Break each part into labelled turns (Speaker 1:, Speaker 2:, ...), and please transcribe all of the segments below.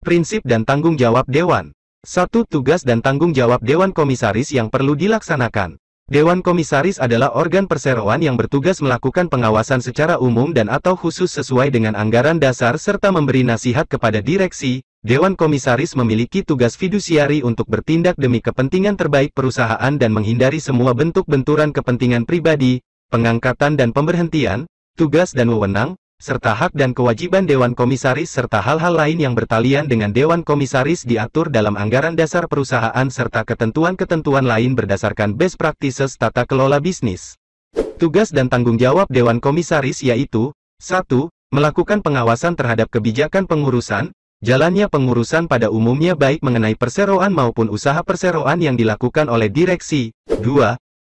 Speaker 1: Prinsip dan tanggung jawab Dewan. 1. Tugas dan tanggung jawab Dewan Komisaris yang perlu dilaksanakan. Dewan Komisaris adalah organ perseroan yang bertugas melakukan pengawasan secara umum dan atau khusus sesuai dengan anggaran dasar serta memberi nasihat kepada direksi. Dewan Komisaris memiliki tugas fidusiari untuk bertindak demi kepentingan terbaik perusahaan dan menghindari semua bentuk benturan kepentingan pribadi, pengangkatan dan pemberhentian, tugas dan wewenang, serta hak dan kewajiban Dewan Komisaris serta hal-hal lain yang bertalian dengan Dewan Komisaris diatur dalam anggaran dasar perusahaan serta ketentuan-ketentuan lain berdasarkan best practices tata kelola bisnis. Tugas dan tanggung jawab Dewan Komisaris yaitu 1. Melakukan pengawasan terhadap kebijakan pengurusan, jalannya pengurusan pada umumnya baik mengenai perseroan maupun usaha perseroan yang dilakukan oleh direksi. 2.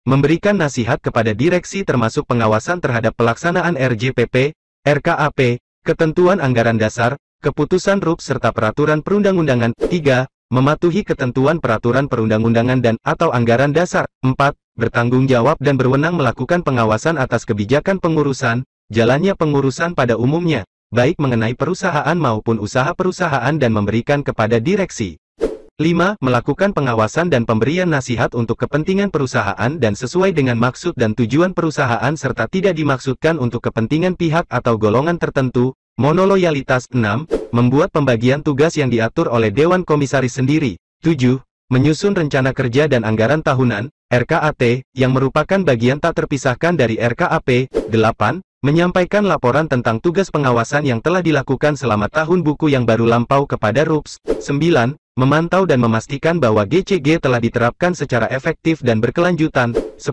Speaker 1: Memberikan nasihat kepada direksi termasuk pengawasan terhadap pelaksanaan RJPP, RKAP, ketentuan anggaran dasar, keputusan RUP serta peraturan perundang-undangan. 3. Mematuhi ketentuan peraturan perundang-undangan dan atau anggaran dasar. 4. Bertanggung jawab dan berwenang melakukan pengawasan atas kebijakan pengurusan, jalannya pengurusan pada umumnya, baik mengenai perusahaan maupun usaha perusahaan dan memberikan kepada direksi. 5. Melakukan pengawasan dan pemberian nasihat untuk kepentingan perusahaan dan sesuai dengan maksud dan tujuan perusahaan serta tidak dimaksudkan untuk kepentingan pihak atau golongan tertentu. Monoloyalitas. 6. Membuat pembagian tugas yang diatur oleh Dewan Komisaris sendiri. 7. Menyusun rencana kerja dan anggaran tahunan, RKAT, yang merupakan bagian tak terpisahkan dari RKAP. 8. Menyampaikan laporan tentang tugas pengawasan yang telah dilakukan selama tahun buku yang baru lampau kepada RUPS. 9. Memantau dan memastikan bahwa GCG telah diterapkan secara efektif dan berkelanjutan. 10.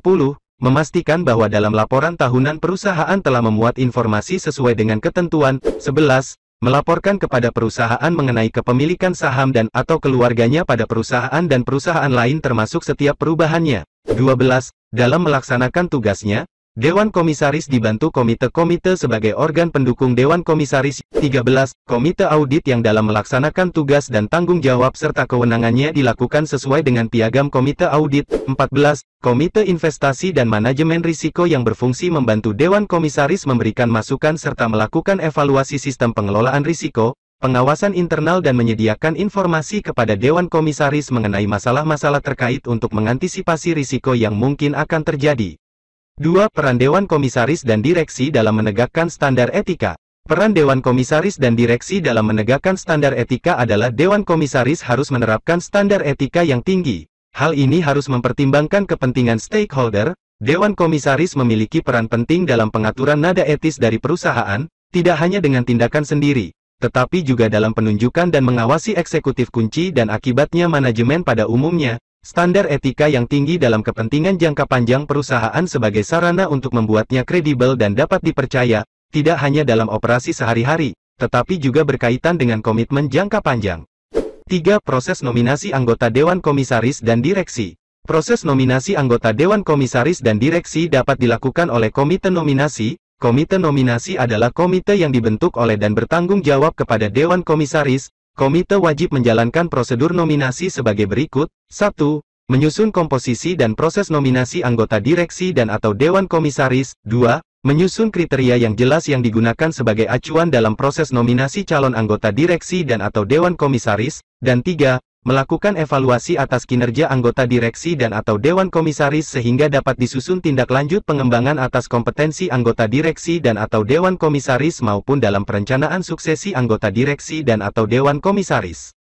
Speaker 1: Memastikan bahwa dalam laporan tahunan perusahaan telah memuat informasi sesuai dengan ketentuan. 11. Melaporkan kepada perusahaan mengenai kepemilikan saham dan atau keluarganya pada perusahaan dan perusahaan lain termasuk setiap perubahannya. 12. Dalam melaksanakan tugasnya, Dewan Komisaris dibantu komite-komite sebagai organ pendukung Dewan Komisaris. 13. Komite audit yang dalam melaksanakan tugas dan tanggung jawab serta kewenangannya dilakukan sesuai dengan piagam komite audit. 14. Komite investasi dan manajemen risiko yang berfungsi membantu Dewan Komisaris memberikan masukan serta melakukan evaluasi sistem pengelolaan risiko, pengawasan internal dan menyediakan informasi kepada Dewan Komisaris mengenai masalah-masalah terkait untuk mengantisipasi risiko yang mungkin akan terjadi. 2. Peran Dewan Komisaris dan Direksi dalam menegakkan standar etika. Peran Dewan Komisaris dan Direksi dalam menegakkan standar etika adalah Dewan Komisaris harus menerapkan standar etika yang tinggi. Hal ini harus mempertimbangkan kepentingan stakeholder. Dewan Komisaris memiliki peran penting dalam pengaturan nada etis dari perusahaan, tidak hanya dengan tindakan sendiri, tetapi juga dalam penunjukan dan mengawasi eksekutif kunci dan akibatnya manajemen pada umumnya. Standar etika yang tinggi dalam kepentingan jangka panjang perusahaan sebagai sarana untuk membuatnya kredibel dan dapat dipercaya, tidak hanya dalam operasi sehari-hari, tetapi juga berkaitan dengan komitmen jangka panjang. 3. Proses nominasi anggota Dewan Komisaris dan Direksi. Proses nominasi anggota Dewan Komisaris dan Direksi dapat dilakukan oleh Komite Nominasi. Komite Nominasi adalah komite yang dibentuk oleh dan bertanggung jawab kepada Dewan Komisaris. Komite wajib menjalankan prosedur nominasi sebagai berikut. 1. Menyusun komposisi dan proses nominasi anggota direksi dan atau Dewan Komisaris. 2. Menyusun kriteria yang jelas yang digunakan sebagai acuan dalam proses nominasi calon anggota direksi dan atau Dewan Komisaris. Dan 3. Melakukan evaluasi atas kinerja anggota direksi dan atau Dewan Komisaris sehingga dapat disusun tindak lanjut pengembangan atas kompetensi anggota direksi dan atau Dewan Komisaris maupun dalam perencanaan suksesi anggota direksi dan atau Dewan Komisaris.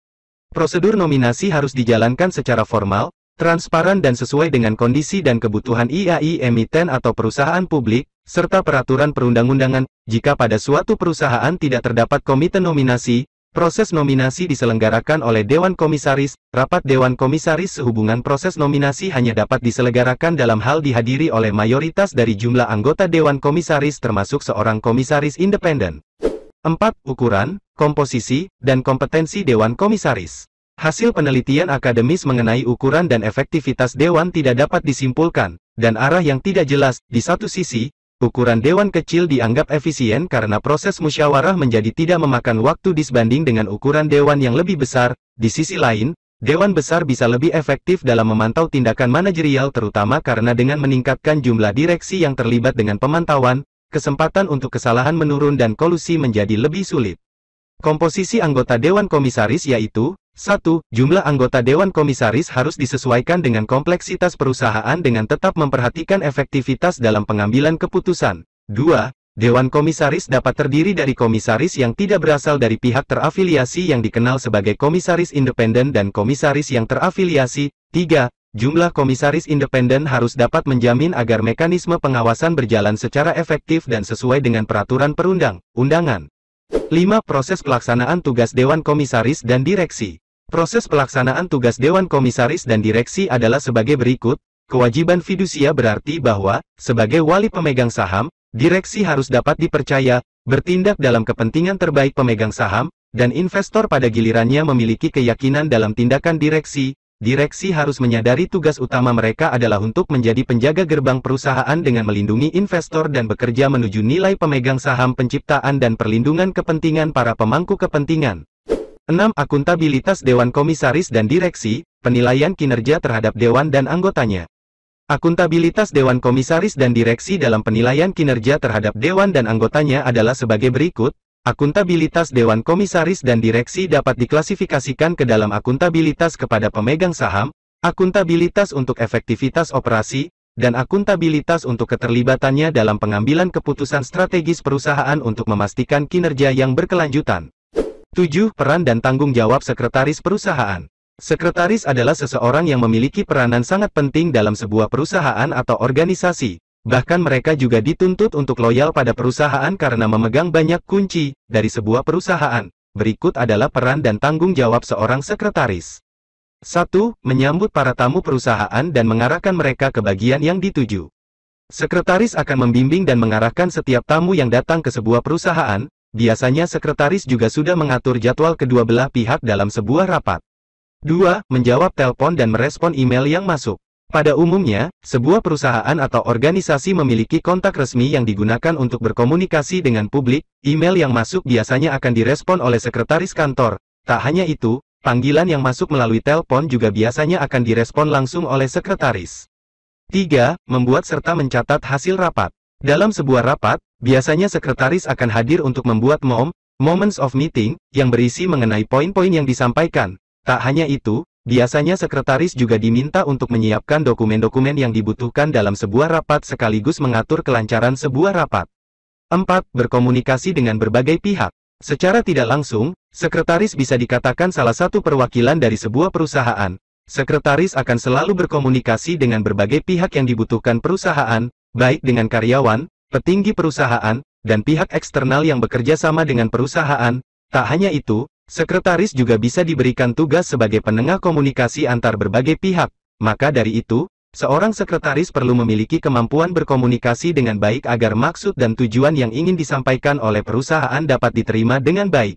Speaker 1: Prosedur nominasi harus dijalankan secara formal, transparan dan sesuai dengan kondisi dan kebutuhan IAI emiten atau perusahaan publik, serta peraturan perundang-undangan. Jika pada suatu perusahaan tidak terdapat komite nominasi, proses nominasi diselenggarakan oleh Dewan Komisaris. Rapat Dewan Komisaris sehubungan proses nominasi hanya dapat diselenggarakan dalam hal dihadiri oleh mayoritas dari jumlah anggota Dewan Komisaris termasuk seorang komisaris independen. 4. Ukuran, komposisi, dan kompetensi Dewan Komisaris. Hasil penelitian akademis mengenai ukuran dan efektivitas Dewan tidak dapat disimpulkan, dan arah yang tidak jelas. Di satu sisi, ukuran Dewan kecil dianggap efisien karena proses musyawarah menjadi tidak memakan waktu disebanding dengan ukuran Dewan yang lebih besar. Di sisi lain, Dewan besar bisa lebih efektif dalam memantau tindakan manajerial terutama karena dengan meningkatkan jumlah direksi yang terlibat dengan pemantauan, kesempatan untuk kesalahan menurun dan kolusi menjadi lebih sulit. Komposisi anggota Dewan Komisaris yaitu 1. Jumlah anggota Dewan Komisaris harus disesuaikan dengan kompleksitas perusahaan dengan tetap memperhatikan efektivitas dalam pengambilan keputusan. 2. Dewan Komisaris dapat terdiri dari komisaris yang tidak berasal dari pihak terafiliasi yang dikenal sebagai komisaris independen dan komisaris yang terafiliasi. 3. Jumlah komisaris independen harus dapat menjamin agar mekanisme pengawasan berjalan secara efektif dan sesuai dengan peraturan perundang-undangan. 5. Proses pelaksanaan tugas Dewan Komisaris dan Direksi. Proses pelaksanaan tugas Dewan Komisaris dan Direksi adalah sebagai berikut. Kewajiban fidusia berarti bahwa, sebagai wali pemegang saham, direksi harus dapat dipercaya, bertindak dalam kepentingan terbaik pemegang saham, dan investor pada gilirannya memiliki keyakinan dalam tindakan direksi. Direksi harus menyadari tugas utama mereka adalah untuk menjadi penjaga gerbang perusahaan dengan melindungi investor dan bekerja menuju nilai pemegang saham penciptaan dan perlindungan kepentingan para pemangku kepentingan. 6. Akuntabilitas Dewan Komisaris dan Direksi, penilaian kinerja terhadap Dewan dan anggotanya. Akuntabilitas Dewan Komisaris dan Direksi dalam penilaian kinerja terhadap Dewan dan anggotanya adalah sebagai berikut. Akuntabilitas Dewan Komisaris dan Direksi dapat diklasifikasikan ke dalam akuntabilitas kepada pemegang saham, akuntabilitas untuk efektivitas operasi, dan akuntabilitas untuk keterlibatannya dalam pengambilan keputusan strategis perusahaan untuk memastikan kinerja yang berkelanjutan. 7. Peran dan tanggung jawab sekretaris perusahaan. Sekretaris adalah seseorang yang memiliki peranan sangat penting dalam sebuah perusahaan atau organisasi. Bahkan mereka juga dituntut untuk loyal pada perusahaan karena memegang banyak kunci dari sebuah perusahaan. Berikut adalah peran dan tanggung jawab seorang sekretaris. 1. Menyambut para tamu perusahaan dan mengarahkan mereka ke bagian yang dituju. Sekretaris akan membimbing dan mengarahkan setiap tamu yang datang ke sebuah perusahaan. Biasanya sekretaris juga sudah mengatur jadwal kedua belah pihak dalam sebuah rapat. 2. Menjawab telepon dan merespon email yang masuk. Pada umumnya, sebuah perusahaan atau organisasi memiliki kontak resmi yang digunakan untuk berkomunikasi dengan publik. Email yang masuk biasanya akan direspon oleh sekretaris kantor. Tak hanya itu, panggilan yang masuk melalui telepon juga biasanya akan direspon langsung oleh sekretaris. 3. Membuat serta mencatat hasil rapat. Dalam sebuah rapat, biasanya sekretaris akan hadir untuk membuat moments of meeting, yang berisi mengenai poin-poin yang disampaikan. Tak hanya itu, biasanya sekretaris juga diminta untuk menyiapkan dokumen-dokumen yang dibutuhkan dalam sebuah rapat sekaligus mengatur kelancaran sebuah rapat. 4. Berkomunikasi dengan berbagai pihak. Secara tidak langsung, sekretaris bisa dikatakan salah satu perwakilan dari sebuah perusahaan. Sekretaris akan selalu berkomunikasi dengan berbagai pihak yang dibutuhkan perusahaan, baik dengan karyawan, petinggi perusahaan, dan pihak eksternal yang bekerja sama dengan perusahaan. Tak hanya itu, sekretaris juga bisa diberikan tugas sebagai penengah komunikasi antar berbagai pihak. Maka dari itu, seorang sekretaris perlu memiliki kemampuan berkomunikasi dengan baik agar maksud dan tujuan yang ingin disampaikan oleh perusahaan dapat diterima dengan baik.